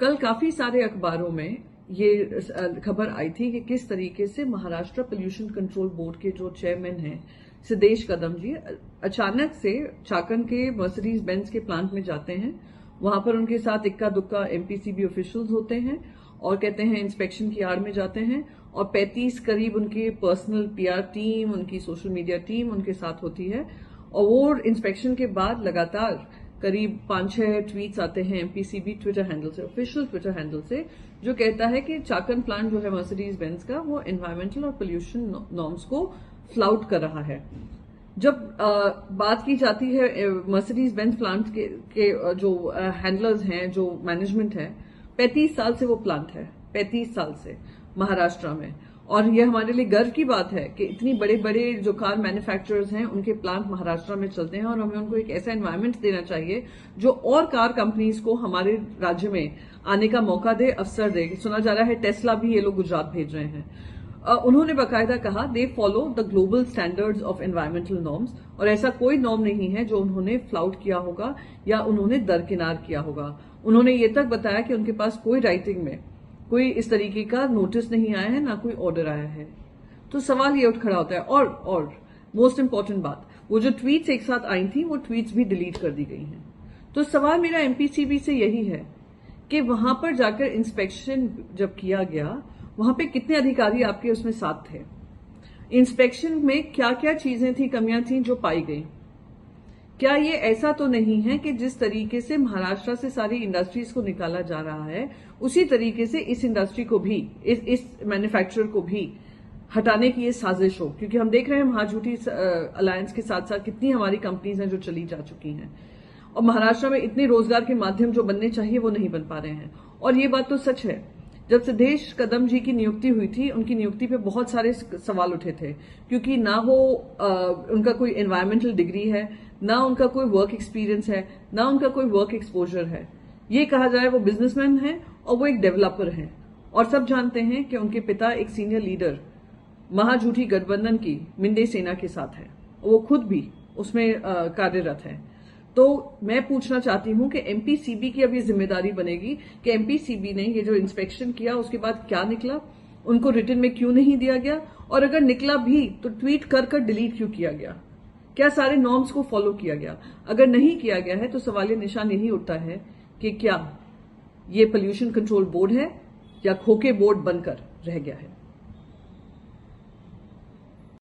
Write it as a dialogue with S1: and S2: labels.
S1: कल काफी सारे अखबारों में ये खबर आई थी कि किस तरीके से महाराष्ट्र पोल्यूशन कंट्रोल बोर्ड के जो चेयरमैन हैं सिद्धेश कदम जी अचानक से चाकन के मर्सिडीज बेंज के प्लांट में जाते हैं। वहां पर उनके साथ इक्का दुक्का एमपीसीबी ऑफिशियल्स होते हैं और कहते हैं इंस्पेक्शन की आड़ में जाते हैं और 35 करीब उनकी पर्सनल पीआर टीम, उनकी सोशल मीडिया टीम उनके साथ होती है और वो इंस्पेक्शन के बाद लगातार करीब 5-6 ट्वीट्स आते हैं एमपीसीबी ट्विटर हैंडल से, ऑफिशियल ट्विटर हैंडल से, जो कहता है कि चाकन प्लांट जो है मर्सिडीज बेंज का वो एनवायरमेंटल और पोल्यूशन नॉर्म्स को फ्लाउट कर रहा है। जब बात की जाती है मर्सिडीज बेंज प्लांट के जो हैंडलर्स हैं, जो मैनेजमेंट है, 35 साल से वो प्लांट है, 35 साल से महाराष्ट्र में। और यह हमारे लिए गर्व की बात है कि इतनी बड़े बड़े जो कार मैन्युफैक्चरर्स हैं उनके प्लांट महाराष्ट्र में चलते हैं और हमें उनको एक ऐसा एनवायरनमेंट देना चाहिए जो और कार कंपनीज को हमारे राज्य में आने का मौका दे, अवसर दे। सुना जा रहा है टेस्ला भी ये लोग गुजरात भेज रहे हैं। उन्होंने बाकायदा कहा they follow the global standards of environmental norms, और ऐसा कोई नॉर्म नहीं है जो उन्होंने फ्लाउट किया होगा या उन्होंने दरकिनार किया होगा। उन्होंने ये तक बताया कि उनके पास कोई राइटिंग में कोई इस तरीके का नोटिस नहीं आया है, ना कोई ऑर्डर आया है। तो सवाल ये उठ खड़ा होता है। और मोस्ट इंपॉर्टेंट बात, वो जो ट्वीट्स एक साथ आई थी वो ट्वीट्स भी डिलीट कर दी गई हैं। तो सवाल मेरा एमपीसीबी से यही है कि वहां पर जाकर इंस्पेक्शन जब किया गया, वहां पे कितने अधिकारी आपके उसमें साथ थे? इंस्पेक्शन में क्या क्या चीजें थी, कमियां थी जो पाई गई? क्या ये ऐसा तो नहीं है कि जिस तरीके से महाराष्ट्र से सारी इंडस्ट्रीज को निकाला जा रहा है उसी तरीके से इस इंडस्ट्री को भी, इस मैन्युफैक्चरर को भी हटाने की ये साजिश हो? क्योंकि हम देख रहे हैं महाझूठी अलायंस के साथ साथ कितनी हमारी कंपनीज हैं जो चली जा चुकी हैं और महाराष्ट्र में इतने रोजगार के माध्यम जो बनने चाहिए वो नहीं बन पा रहे हैं। और ये बात तो सच है, जब सिद्धेश कदम जी की नियुक्ति हुई थी उनकी नियुक्ति पे बहुत सारे सवाल उठे थे, क्योंकि ना वो उनका कोई एनवायरमेंटल डिग्री है, ना उनका कोई वर्क एक्सपीरियंस है, ना उनका कोई वर्क एक्सपोजर है। ये कहा जाए वो बिजनेसमैन है और वो एक डेवलपर है, और सब जानते हैं कि उनके पिता एक सीनियर लीडर महाझूठी गठबंधन की मिंडे सेना के साथ है, वो खुद भी उसमें कार्यरत है। तो मैं पूछना चाहती हूं कि एमपीसीबी की अब ये जिम्मेदारी बनेगी कि एमपीसीबी ने ये जो इंस्पेक्शन किया उसके बाद क्या निकला, उनको रिटन में क्यों नहीं दिया गया, और अगर निकला भी तो ट्वीट कर डिलीट क्यों किया गया? क्या सारे नॉर्म्स को फॉलो किया गया? अगर नहीं किया गया है तो सवालिया निशान यही उठता है कि क्या ये पोल्यूशन कंट्रोल बोर्ड है या खोखे बोर्ड बनकर रह गया है?